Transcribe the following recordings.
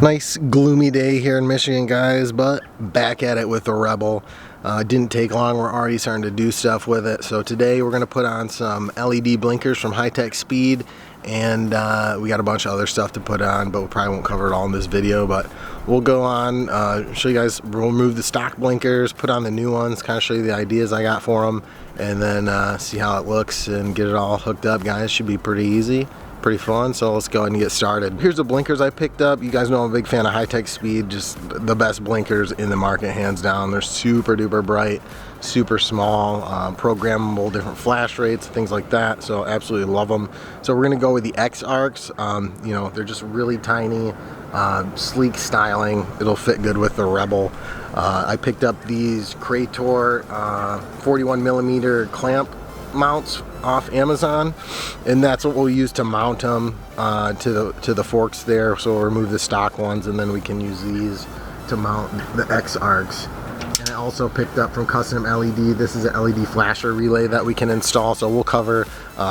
Nice gloomy day here in Michigan, guys, but back at it with the Rebel. Didn't take long. We're already starting to do stuff with it. So today we're going to put on some LED blinkers from High Tech Speed, and we got a bunch of other stuff to put on, but we probably won't cover it all in this video. But we'll go on, show you guys, we'll remove the stock blinkers, put on the new ones, kind of show you the ideas I got for them, and then see how it looks and get it all hooked up, guys. Should be pretty easy. Pretty fun, so let's go ahead and get started. Here's the blinkers I picked up. You guys know I'm a big fan of High Tech Speed, just the best blinkers in the market, hands down. They're super duper bright, super small, programmable, different flash rates, things like that, so absolutely love them. So we're gonna go with the X arcs. You know, they're just really tiny, sleek styling. It'll fit good with the Rebel. I picked up these Krator 41mm clamp mounts off Amazon, and that's what we'll use to mount them to the forks there. So we'll remove the stock ones, and then we can use these to mount the X arcs. And I also picked up from Custom LED, this is an LED flasher relay that we can install, so we'll cover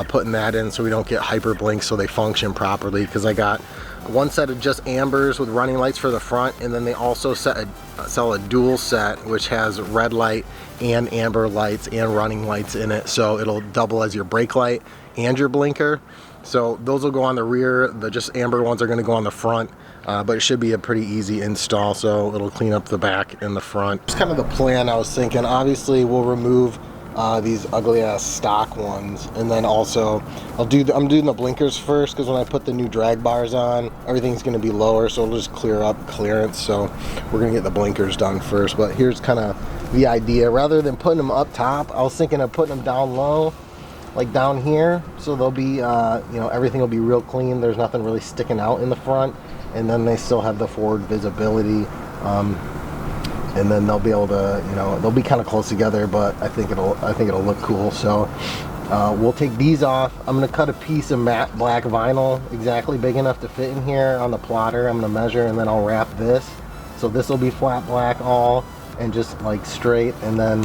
putting that in so we don't get hyper blinks, so they function properly, because I got one set of just ambers with running lights for the front, and then they also sell a dual set which has red light and amber lights and running lights in it, so it'll double as your brake light and your blinker. So those will go on the rear. The just amber ones are going to go on the front, but it should be a pretty easy install, so it'll clean up the back and the front. It's kind of the plan I was thinking. Obviously we'll remove these ugly ass stock ones, and then also I'm doing the blinkers first, because when I put the new drag bars on, everything's going to be lower, so it'll just clear up clearance. So we're going to get the blinkers done first. But here's kind of the idea. Rather than putting them up top, I was thinking of putting them down low, like down here, so they'll be you know, everything will be real clean. There's nothing really sticking out in the front, and then they still have the forward visibility. And then they'll be able to, you know, they'll be kind of close together, but I think it'll look cool. So we'll take these off. I'm going to cut a piece of matte black vinyl exactly big enough to fit in here on the plotter. I'm going to measure, and then I'll wrap this. So this will be flat black all and just like straight, and then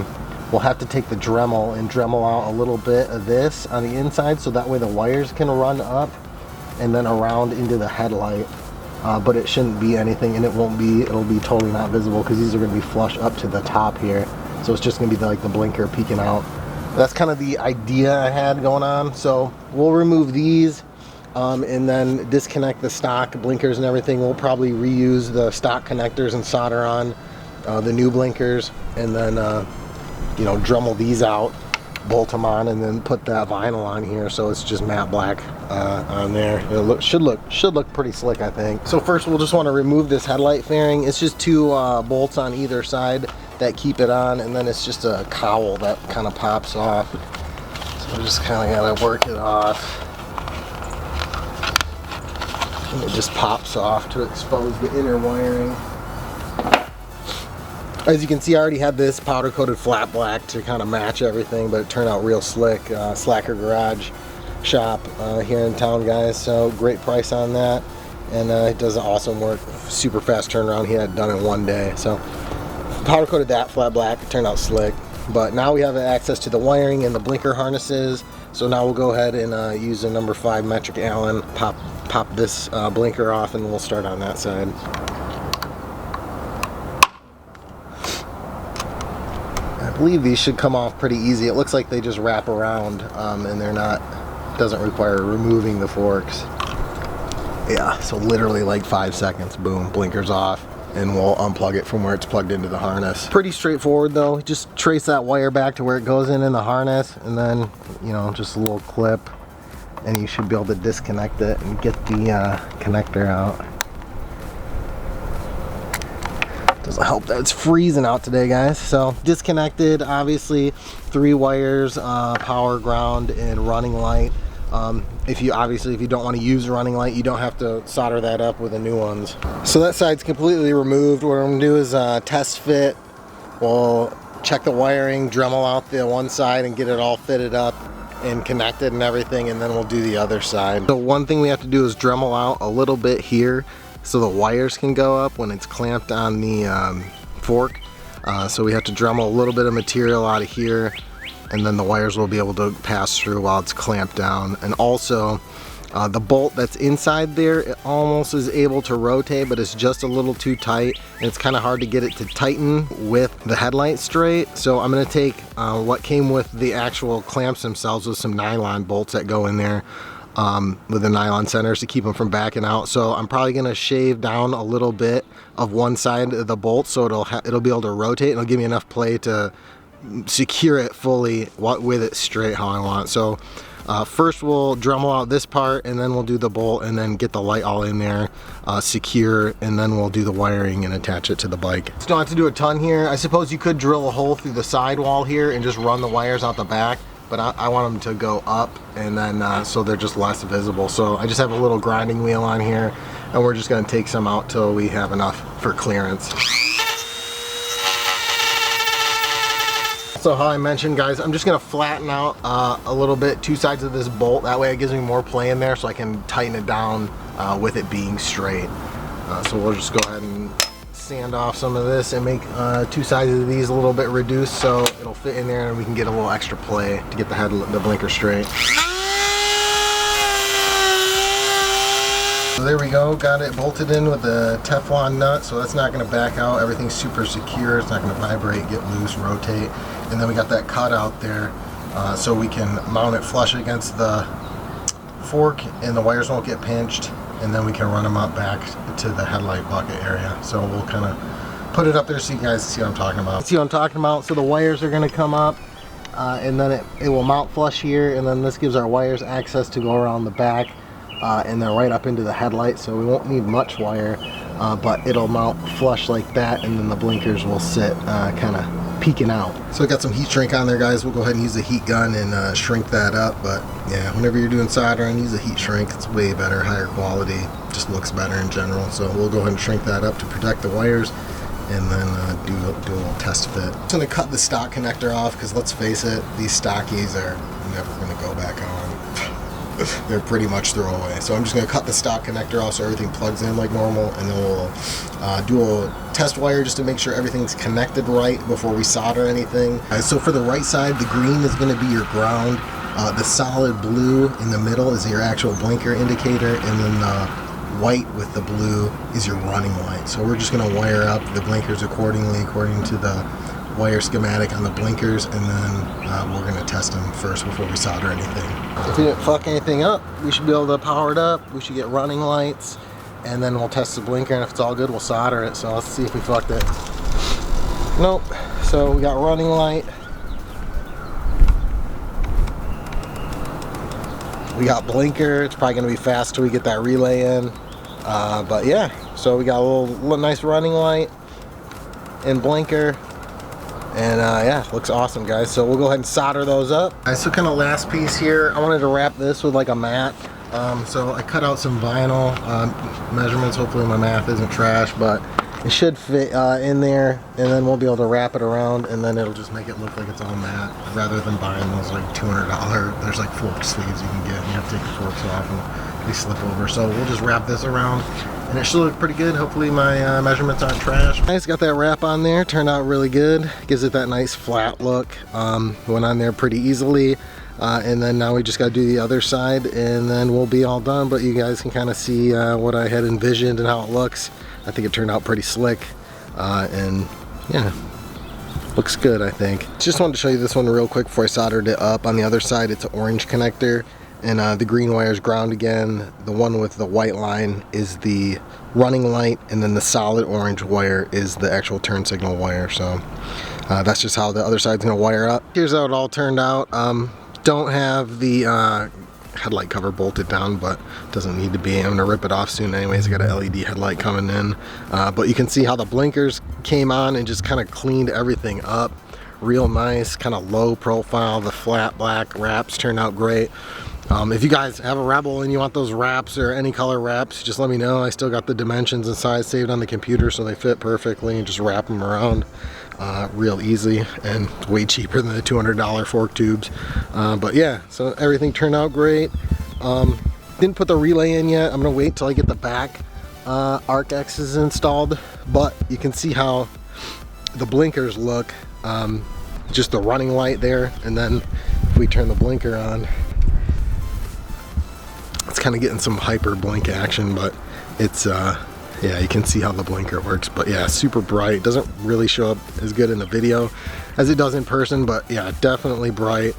we'll have to take the Dremel and Dremel out a little bit of this on the inside, so that way the wires can run up and then around into the headlight. But it shouldn't be anything, and it'll be totally not visible, because these are going to be flush up to the top here. So it's just going to be like the blinker peeking out. That's kind of the idea I had going on. So we'll remove these and then disconnect the stock blinkers and everything. We'll probably reuse the stock connectors and solder on the new blinkers, and then you know, Dremel these out, bolt them on, and then put that vinyl on here, so it's just matte black on there. It should look pretty slick, I think. So first we'll just want to remove this headlight fairing. It's just two bolts on either side that keep it on, and then it's just a cowl that kind of pops off. So we just kind of gotta work it off, and it just pops off to expose the inner wiring. As you can see, I already had this powder coated flat black to kind of match everything, but it turned out real slick. Slacker Garage shop here in town, guys, so great price on that, and it does awesome work. Super fast turnaround. He had it done in one day. So powder coated that flat black. It turned out slick. But now we have access to the wiring and the blinker harnesses, so now we'll go ahead and use a number 5 metric Allen, pop this blinker off, and we'll start on that side. I believe these should come off pretty easy. It looks like they just wrap around, and they're not, doesn't require removing the forks. Yeah, so literally like 5 seconds, boom, blinkers off, and we'll unplug it from where it's plugged into the harness. Pretty straightforward though. Just trace that wire back to where it goes in the harness, and then, you know, just a little clip, and you should be able to disconnect it and get the connector out. Doesn't help that it's freezing out today, guys. So disconnected, obviously 3 wires, power, ground, and running light. If you don't want to use a running light, you don't have to solder that up with the new ones. So that side's completely removed. What I'm gonna do is test fit. We'll check the wiring, Dremel out the one side and get it all fitted up and connected and everything, and then we'll do the other side. So one thing we have to do is Dremel out a little bit here, so the wires can go up when it's clamped on the fork. So we have to Dremel a little bit of material out of here, and then the wires will be able to pass through while it's clamped down. And also The bolt that's inside there, it almost is able to rotate, but it's just a little too tight, and it's kind of hard to get it to tighten with the headlight straight. So I'm going to take what came with the actual clamps themselves with some nylon bolts that go in there with the nylon centers to keep them from backing out. So I'm probably going to shave down a little bit of one side of the bolt so it'll be able to rotate. It'll give me enough play to secure it fully with it straight how I want. So first we'll Dremel out this part, and then we'll do the bolt and then get the light all in there secure, and then we'll do the wiring and attach it to the bike. So don't have to do a ton here. I suppose you could drill a hole through the sidewall here and just run the wires out the back, but I want them to go up, and then so they're just less visible. So I just have a little grinding wheel on here, and we're just going to take some out till we have enough for clearance. So how I mentioned, guys, I'm just going to flatten out a little bit two sides of this bolt. That way it gives me more play in there so I can tighten it down with it being straight. So we'll just go ahead and sand off some of this and make two sides of these a little bit reduced so it'll fit in there, and we can get a little extra play to get the blinker straight. So there we go, got it bolted in with the Teflon nut, so that's not going to back out. Everything's super secure, it's not going to vibrate, get loose, rotate. And then we got that cut out there so we can mount it flush against the fork and the wires won't get pinched, and then we can run them up back to the headlight bucket area. So we'll kind of put it up there so you guys see what I'm talking about. See what I'm talking about? So the wires are going to come up and then it will mount flush here, and then this gives our wires access to go around the back and then right up into the headlight, so we won't need much wire, but it'll mount flush like that, and then the blinkers will sit kind of peeking out. So I got some heat shrink on there, guys. We'll go ahead and use the heat gun and shrink that up, but yeah, whenever you're doing soldering, use a heat shrink. It's way better, higher quality, just looks better in general. So we'll go ahead and shrink that up to protect the wires, and then do a little test fit. I'm just going to cut the stock connector off because let's face it, these stockies are never going to go back on. They're pretty much throwaway. So I'm just going to cut the stock connector off so everything plugs in like normal, and then we'll do a test wire just to make sure everything's connected right before we solder anything. So for the right side, the green is going to be your ground. The solid blue in the middle is your actual blinker indicator, and then the white with the blue is your running light. So we're just going to wire up the blinkers accordingly, according to the wire schematic on the blinkers, and then we're going to test them first before we solder anything. If we didn't fuck anything up, we should be able to power it up. We should get running lights, and then we'll test the blinker, and if it's all good, we'll solder it. So let's see if we fucked it. Nope. So we got running light. We got blinker. It's probably going to be fast till we get that relay in. But yeah, so we got a little nice running light and blinker. And yeah, looks awesome, guys. So we'll go ahead and solder those up. Alright, so kind of last piece here, I wanted to wrap this with like a mat. So I cut out some vinyl measurements. Hopefully my math isn't trash, but it should fit in there, and then we'll be able to wrap it around, and then it'll just make it look like it's all matte, rather than buying those like $200, there's like fork sleeves you can get, and you have to take the forks off and they slip over. So we'll just wrap this around, and it should look pretty good. Hopefully my measurements aren't trash. Nice, got that wrap on there, turned out really good. Gives it that nice flat look. Went on there pretty easily. And then now we just got to do the other side, and then we'll be all done. But you guys can kind of see what I had envisioned and how it looks. I think it turned out pretty slick, and yeah, looks good, I think. Just wanted to show you this one real quick before I soldered it up. On the other side, it's an orange connector, and the green wire is ground again. The one with the white line is the running light, and then the solid orange wire is the actual turn signal wire. So that's just how the other side's gonna wire up. Here's how it all turned out. Don't have the headlight cover bolted down, but doesn't need to be. I'm gonna rip it off soon anyways. I got an LED headlight coming in, but you can see how the blinkers came on and just kind of cleaned everything up real nice, kind of low profile. The flat black wraps turned out great. If you guys have a Rebel and you want those wraps or any color wraps, just let me know. I still got the dimensions and size saved on the computer, so they fit perfectly, and just wrap them around real easy, and way cheaper than the $200 fork tubes. But yeah, so everything turned out great. Didn't put the relay in yet. I'm gonna wait till I get the back arc X's installed, but you can see how the blinkers look. Just the running light there, and then if we turn the blinker on, it's kind of getting some hyper blink action, but it's yeah, you can see how the blinker works. But yeah, super bright. Doesn't really show up as good in the video as it does in person, but yeah, definitely bright.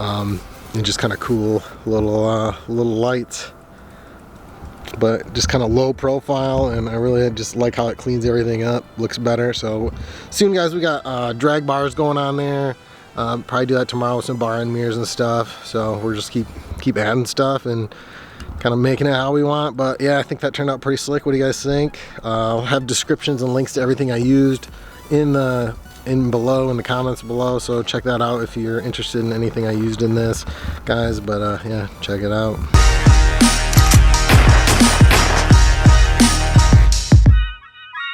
And just kind of cool little lights, but just kind of low profile, and I really just like how it cleans everything up, looks better. So soon, guys, we got drag bars going on there. Probably do that tomorrow with some bar end mirrors and stuff. So we're just keep adding stuff and kind of making it how we want. But yeah, I think that turned out pretty slick. What do you guys think? I'll have descriptions and links to everything I used in below in the comments below, so check that out if you're interested in anything I used in this, guys. But yeah, check it out.